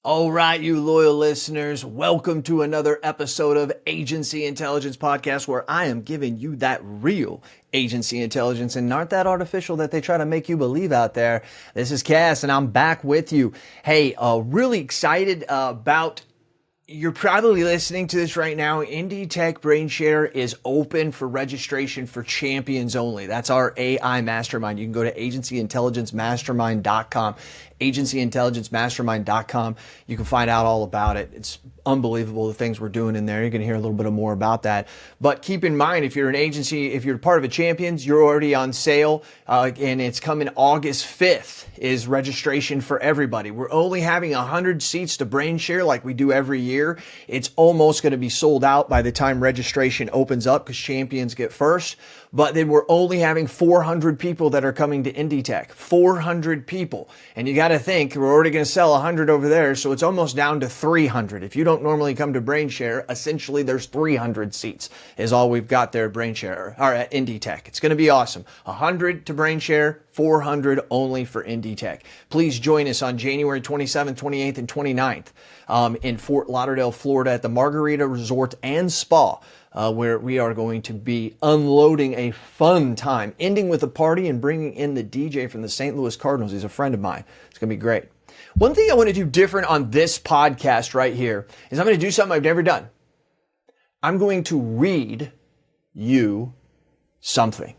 All right, you loyal listeners, welcome to another episode of Agency Intelligence Podcast, where I am giving you that real agency intelligence and not that artificial that they try to make you believe out there. This is Cass, and I'm back with you. Hey, really excited about you're probably listening to this right now. Indie Tech BrainShare is open for registration for champions only. That's our AI mastermind. You can go to agencyintelligencemastermind.com. agencyintelligencemastermind.com. You can find out all about it. It's unbelievable the things we're doing in there. You're going to hear a little bit more about that. But keep in mind, if you're an agency, if you're part of a champions, you're already on sale, and it's coming August 5th is registration for everybody. We're only having 100 seats to BrainShare like we do every year. It's almost going to be sold out by the time registration opens up because champions get first. But then we're only having 400 people that are coming to Indie Tech. 400 people. And you got to think, we're already going to sell 100 over there, so it's almost down to 300. If you don't normally come to BrainShare, essentially there's 300 seats is all we've got there at BrainShare, or at Indie Tech. It's going to be awesome. 100 to BrainShare, 400 only for Indie Tech. Please join us on January 27th, 28th, and 29th in Fort Lauderdale, Florida at the Margarita Resort and Spa. Where we are going to be unloading a fun time, ending with a party and bringing in the DJ from the St. Louis Cardinals. He's a friend of mine. It's going to be great. One thing I want to do different on this podcast right here is I'm going to do something I've never done. I'm going to read you something.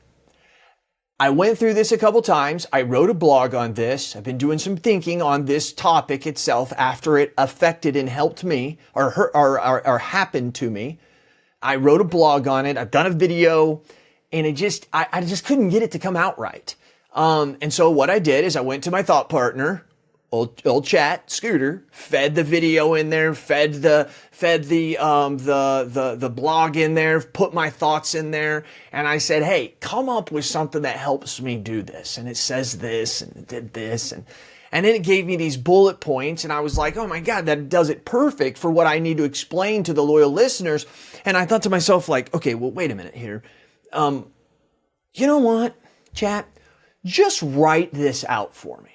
I went through this a couple times. I wrote a blog on this. I've been doing some thinking on this topic itself after it affected and helped me or happened to me. I wrote a blog on it. I've done a video, and I just couldn't get it to come out right. And so what I did is I went to my thought partner, old chat, Scooter, fed the video in there, fed the blog in there, put my thoughts in there, and I said, hey, come up with something that helps me do this. And it says this, and it did this, and then it gave me these bullet points, and I was like, oh my God, that does it perfect for what I need to explain to the loyal listeners. And I thought to myself, like, okay, well, wait a minute here. You know what, chat? Just write this out for me.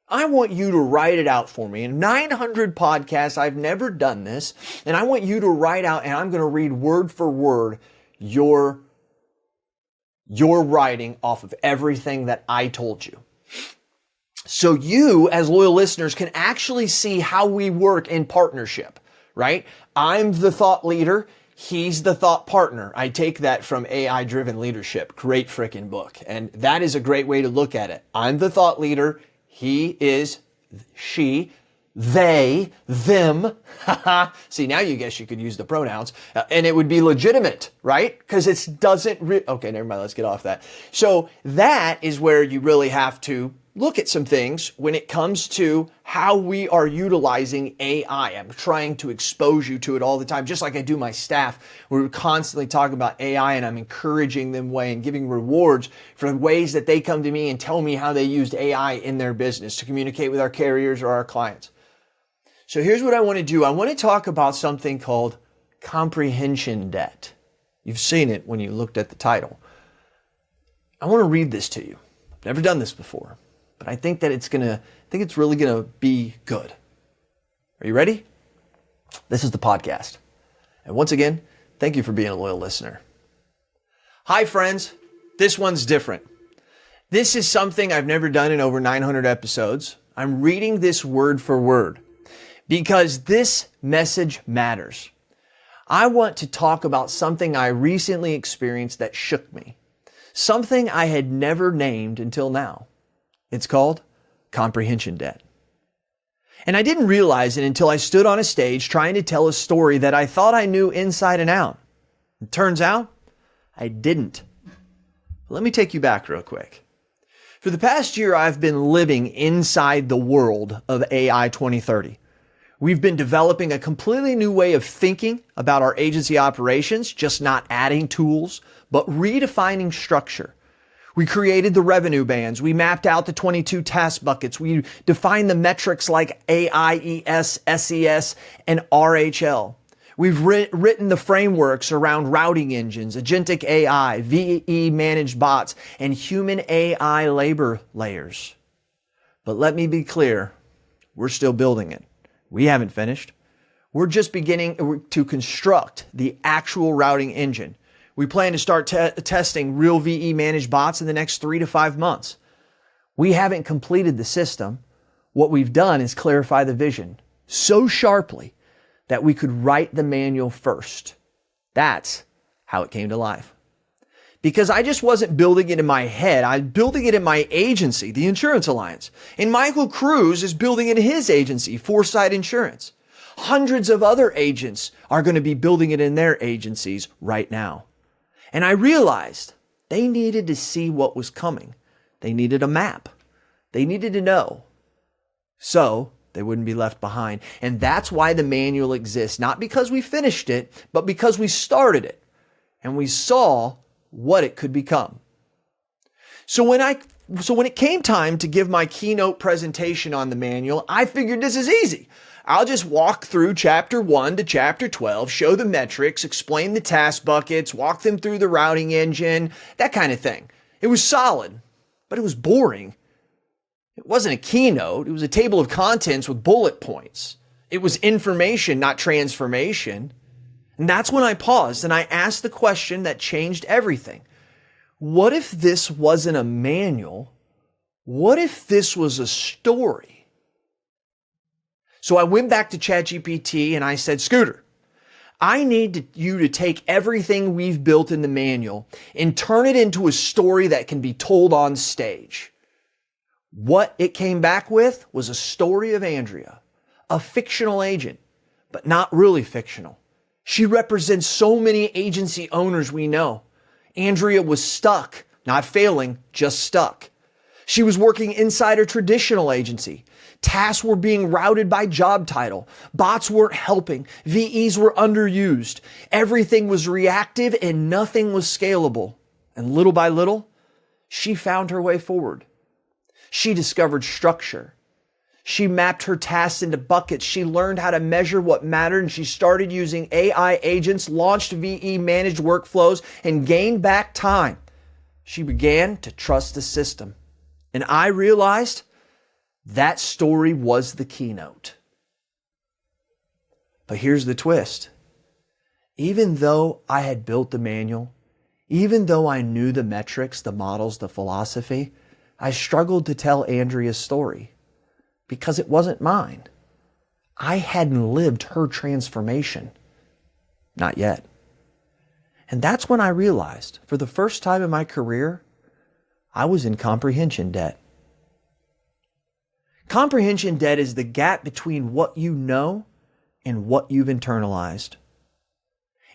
I want you to write it out for me. In 900 podcasts, I've never done this, and I want you to write out, and I'm going to read word for word your writing off of everything that I told you. So you, as loyal listeners, can actually see how we work in partnership, right? I'm the thought leader. He's the thought partner. I take that from AI-Driven Leadership. Great freaking book. And that is a great way to look at it. I'm the thought leader. He is, she, they, them. See, now you guess you could use the pronouns. And it would be legitimate, right? Because it doesn't... okay, never mind. Let's get off that. So that is where you really have to look at some things when it comes to how we are utilizing AI. I'm trying to expose you to it all the time, just like I do my staff. We're constantly talking about AI, and I'm encouraging them and giving rewards for the ways that they come to me and tell me how they used AI in their business to communicate with our carriers or our clients. So here's what I want to do. I want to talk about something called Comprehension Debt. You've seen it when you looked at the title. I want to read this to you. I've never done this before. But I think that it's really gonna be good. Are you ready? This is the podcast. And once again, thank you for being a loyal listener. Hi friends, this one's different. This is something I've never done in over 900 episodes. I'm reading this word for word because this message matters. I want to talk about something I recently experienced that shook me. Something I had never named until now. It's called comprehension debt. And I didn't realize it until I stood on a stage trying to tell a story that I thought I knew inside and out. It turns out I didn't. Let me take you back real quick. For the past year, I've been living inside the world of AI 2030. We've been developing a completely new way of thinking about our agency operations, just not adding tools, but redefining structure. We created the revenue bands. We mapped out the 22 task buckets. We defined the metrics like AIES, SES, and RHL. We've written the frameworks around routing engines, agentic AI, VE managed bots, and human AI labor layers. But let me be clear, we're still building it. We haven't finished. We're just beginning to construct the actual routing engine. We plan to start testing real VE managed bots in the next 3 to 5 months. We haven't completed the system. What we've done is clarify the vision so sharply that we could write the manual first. That's how it came to life. Because I just wasn't building it in my head. I'm building it in my agency, the Insurance Alliance. And Michael Cruz is building it in his agency, Foresight Insurance. Hundreds of other agents are going to be building it in their agencies right now. And I realized they needed to see what was coming. They needed a map. They needed to know. So they wouldn't be left behind. And that's why the manual exists. Not because we finished it, but because we started it. And we saw what it could become. So when it came time to give my keynote presentation on the manual, I figured this is easy. I'll just walk through chapter 1 to chapter 12, show the metrics, explain the task buckets, walk them through the routing engine, that kind of thing. It was solid, but it was boring. It wasn't a keynote. It was a table of contents with bullet points. It was information, not transformation. And that's when I paused and I asked the question that changed everything. What if this wasn't a manual? What if this was a story? So I went back to ChatGPT and I said, Scooter, I need you to take everything we've built in the manual and turn it into a story that can be told on stage. What it came back with was a story of Andrea, a fictional agent, but not really fictional. She represents so many agency owners we know. Andrea was stuck, not failing, just stuck. She was working inside a traditional agency. Tasks were being routed by job title. Bots weren't helping. VEs were underused. Everything was reactive and nothing was scalable. And little by little, she found her way forward. She discovered structure. She mapped her tasks into buckets. She learned how to measure what mattered, and she started using AI agents, launched VE managed workflows, and gained back time. She began to trust the system. And I realized that story was the keynote. But here's the twist. Even though I had built the manual, even though I knew the metrics, the models, the philosophy, I struggled to tell Andrea's story. Because it wasn't mine. I hadn't lived her transformation. Not yet. And that's when I realized, for the first time in my career, I was in comprehension debt. Comprehension debt is the gap between what you know and what you've internalized.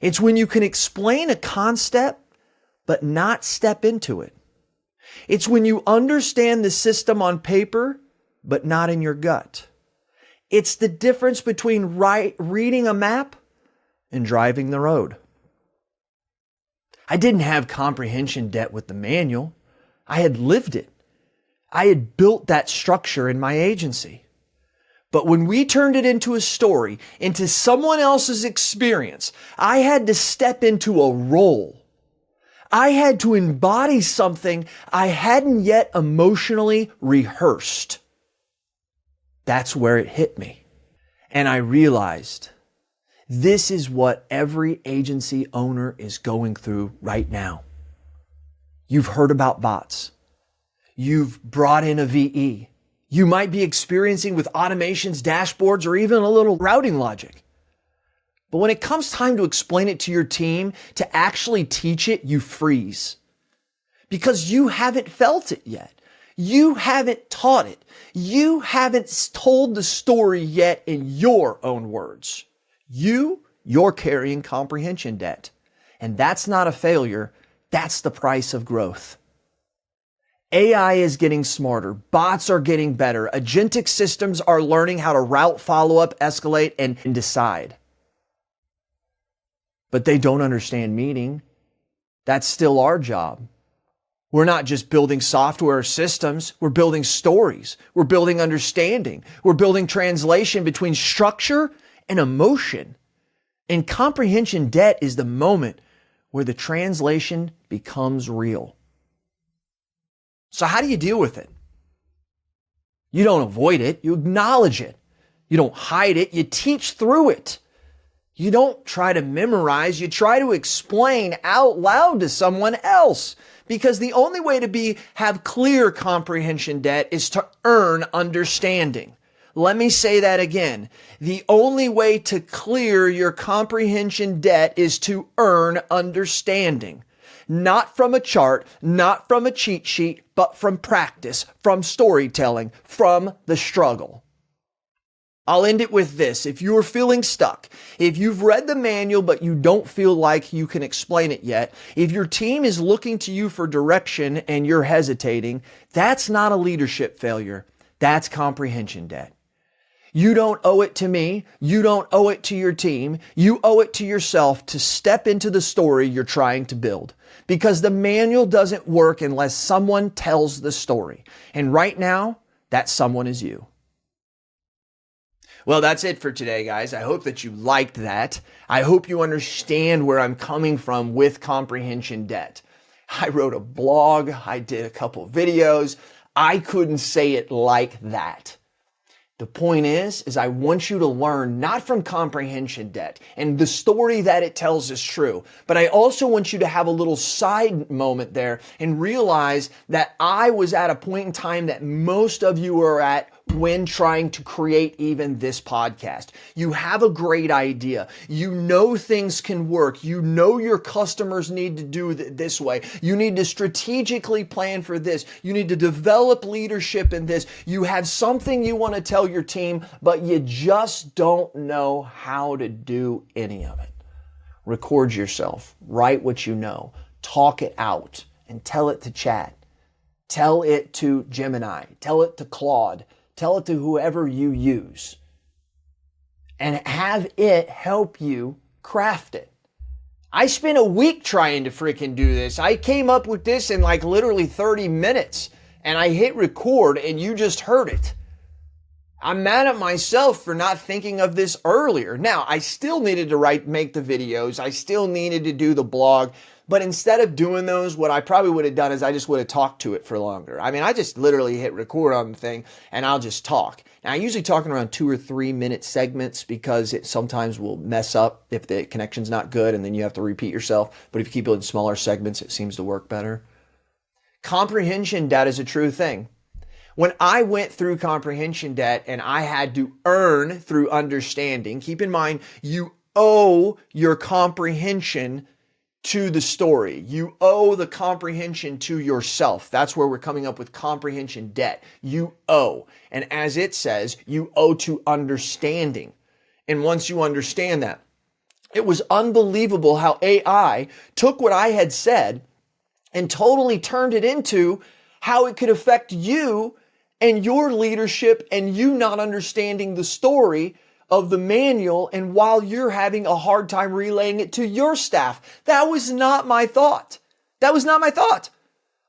It's when you can explain a concept, but not step into it. It's when you understand the system on paper, but not in your gut. It's the difference between reading a map and driving the road. I didn't have comprehension debt with the manual. I had lived it. I had built that structure in my agency. But when we turned it into a story, into someone else's experience, I had to step into a role. I had to embody something I hadn't yet emotionally rehearsed. That's where it hit me. And I realized this is what every agency owner is going through right now. You've heard about bots. You've brought in a VE. You might be experiencing with automations, dashboards, or even a little routing logic. But when it comes time to explain it to your team, to actually teach it, you freeze. Because you haven't felt it yet. You haven't taught it. You haven't told the story yet in your own words. You're carrying comprehension debt. And that's not a failure. That's the price of growth. AI is getting smarter. Bots are getting better. Agentic systems are learning how to route, follow up, escalate, and decide. But they don't understand meaning. That's still our job. We're not just building software or systems. We're building stories. We're building understanding. We're building translation between structure and emotion. And comprehension debt is the moment where the translation becomes real. So how do you deal with it? You don't avoid it. You acknowledge it. You don't hide it, you teach through it. You don't try to memorize, you try to explain out loud to someone else. Because the only way to have clear comprehension debt is to earn understanding. Let me say that again. The only way to clear your comprehension debt is to earn understanding. Not from a chart, not from a cheat sheet, but from practice, from storytelling, from the struggle. I'll end it with this. If you're feeling stuck, if you've read the manual but you don't feel like you can explain it yet, if your team is looking to you for direction and you're hesitating, that's not a leadership failure. That's comprehension debt. You don't owe it to me. You don't owe it to your team. You owe it to yourself to step into the story you're trying to build. Because the manual doesn't work unless someone tells the story. And right now, that someone is you. Well, that's it for today, guys. I hope that you liked that. I hope you understand where I'm coming from with comprehension debt. I wrote a blog. I did a couple videos. I couldn't say it like that. The point is I want you to learn not from comprehension debt, and the story that it tells is true, but I also want you to have a little side moment there and realize that I was at a point in time that most of you are at when trying to create even this podcast. You have a great idea. You know things can work. You know your customers need to do it this way. You need to strategically plan for this. You need to develop leadership in this. You have something you want to tell your team, but you just don't know how to do any of it. Record yourself. Write what you know. Talk it out and tell it to chat. Tell it to Gemini. Tell it to Claude. Tell it to whoever you use. And have it help you craft it. I spent a week trying to freaking do this. I came up with this in like literally 30 minutes. And I hit record and you just heard it. I'm mad at myself for not thinking of this earlier. Now, I still needed to make the videos. I still needed to do the blog. But instead of doing those, what I probably would have done is I just would have talked to it for longer. I mean, I just literally hit record on the thing and I'll just talk. Now, I usually talk in around 2 or 3 minute segments because it sometimes will mess up if the connection's not good and then you have to repeat yourself. But if you keep it in smaller segments, it seems to work better. Comprehension debt is a true thing. When I went through comprehension debt and I had to earn through understanding, keep in mind, you owe your comprehension to the story. You owe the comprehension to yourself. That's where we're coming up with comprehension debt. You owe. And as it says, you owe to understanding. And once you understand that, it was unbelievable how AI took what I had said and totally turned it into how it could affect you and your leadership and you not understanding the story of the manual and while you're having a hard time relaying it to your staff. That was not my thought. That was not my thought.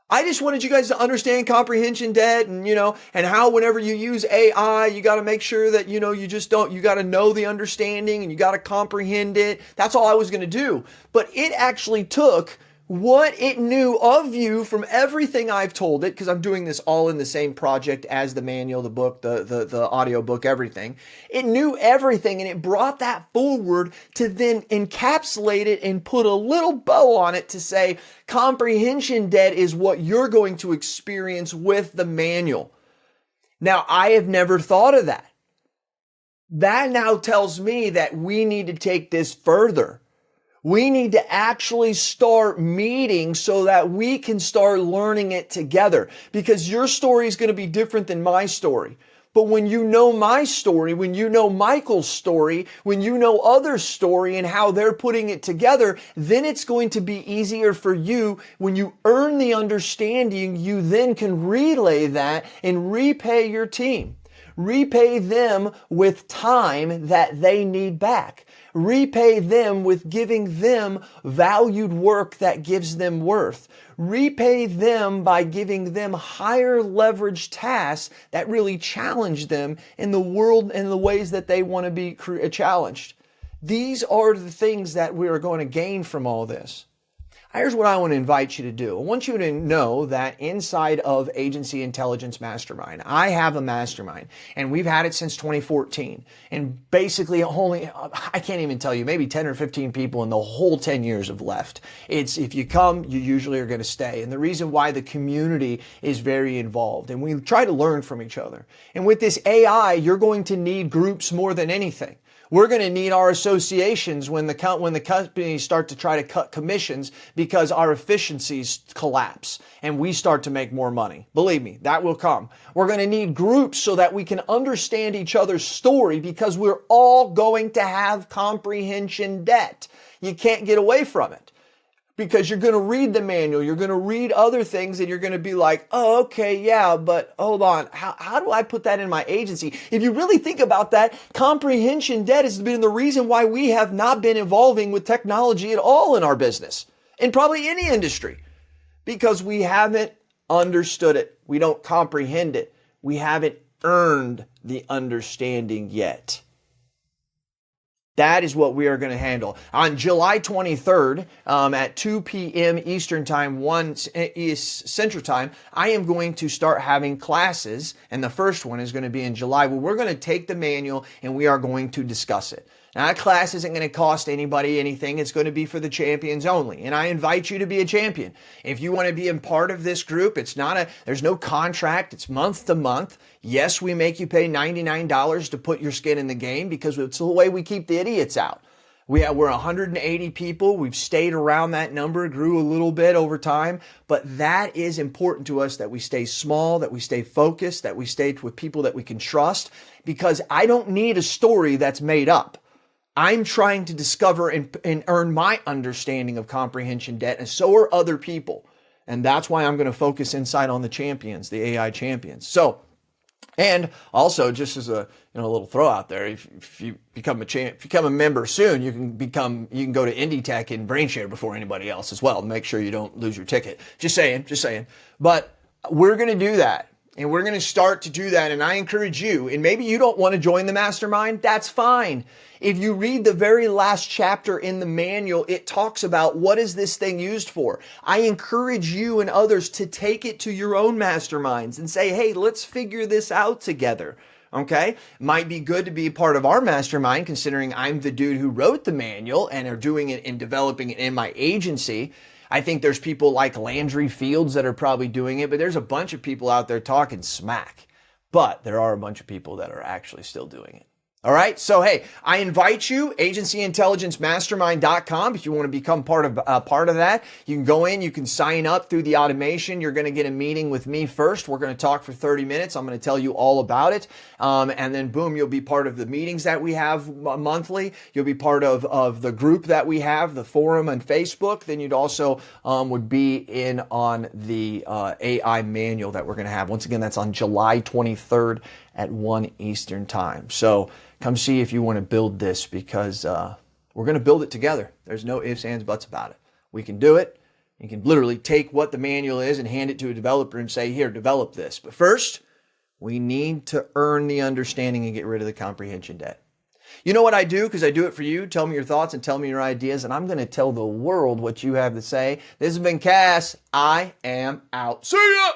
I just wanted you guys to understand comprehension debt and, and how whenever you use AI, you got to make sure that, you got to know the understanding and you got to comprehend it. That's all I was going to do. But it actually took what it knew of you from everything I've told it, because I'm doing this all in the same project as the manual, the book, the audio book, everything. It knew everything and it brought that forward to then encapsulate it and put a little bow on it to say, comprehension debt is what you're going to experience with the manual. Now, I have never thought of that. That now tells me that we need to take this further. We need to actually start meeting so that we can start learning it together, because your story is going to be different than my story. But when you know my story, when you know Michael's story, when you know others' story and how they're putting it together, then it's going to be easier for you. When you earn the understanding, you then can relay that and repay your team. Repay them with time that they need back. Repay them with giving them valued work that gives them worth. Repay them by giving them higher leverage tasks that really challenge them in the world and the ways that they want to be challenged. These are the things that we are going to gain from all this. Here's what I want to invite you to do. I want you to know that inside of Agency Intelligence Mastermind, I have a mastermind, and we've had it since 2014. And basically only, I can't even tell you, maybe 10 or 15 people in the whole 10 years have left. It's if you come, you usually are going to stay. And the reason why the community is very involved, and we try to learn from each other. And with this AI, you're going to need groups more than anything. We're going to need our associations when the companies start to try to cut commissions because our efficiencies collapse and we start to make more money. Believe me, that will come. We're going to need groups so that we can understand each other's story because we're all going to have comprehension debt. You can't get away from it. Because you're going to read the manual, you're going to read other things, and you're going to be like, oh, okay, yeah, but hold on. How do I put that in my agency? If you really think about that, comprehension debt has been the reason why we have not been evolving with technology at all in our business, in probably any industry, because we haven't understood it. We don't comprehend it. We haven't earned the understanding yet. That is what we are going to handle. On July 23rd at 2 p.m. Eastern Time, 1 Central Time, I am going to start having classes, and the first one is going to be in July, where we're going to take the manual and we are going to discuss it. Now, that class isn't going to cost anybody anything. It's going to be for the champions only. And I invite you to be a champion. If you want to be a part of this group, there's no contract. It's month to month. Yes, we make you pay $99 to put your skin in the game because it's the way we keep the idiots out. We're 180 people. We've stayed around that number, grew a little bit over time, but that is important to us, that we stay small, that we stay focused, that we stay with people that we can trust, because I don't need a story that's made up. I'm trying to discover and earn my understanding of comprehension debt, and so are other people. And that's why I'm going to focus inside on the champions, the AI champions. So, and also just as a little throw out there, if you become a member soon, you can go to Indie Tech and BrainShare before anybody else as well. Make sure you don't lose your ticket. Just saying. But we're going to do that. And we're going to start to do that. And I encourage you, and maybe you don't want to join the mastermind, that's fine. If you read the very last chapter in the manual, it talks about what is this thing used for. I encourage you and others to take it to your own masterminds and say, hey, let's figure this out together. Okay? Might be good to be a part of our mastermind, considering I'm the dude who wrote the manual and are doing it and developing it in my agency. I think there's people like Landry Fields that are probably doing it, but there's a bunch of people out there talking smack. But there are a bunch of people that are actually still doing it. All right. So, hey, I invite you, agencyintelligencemastermind.com. If you want to become part of that, you can go in, you can sign up through the automation. You're going to get a meeting with me first. We're going to talk for 30 minutes. I'm going to tell you all about it. And then boom, you'll be part of the meetings that we have monthly. You'll be part of the group that we have, the forum on Facebook. Then you'd also would be in on the AI manual that we're going to have. Once again, that's on July 23rd at 1 Eastern Time. So come see if you want to build this, because we're going to build it together. There's no ifs, ands, buts about it. We can do it. You can literally take what the manual is and hand it to a developer and say, here, develop this. But first, we need to earn the understanding and get rid of the comprehension debt. You know what I do? Because I do it for you. Tell me your thoughts and tell me your ideas, and I'm going to tell the world what you have to say. This has been Cass. I am out. See ya!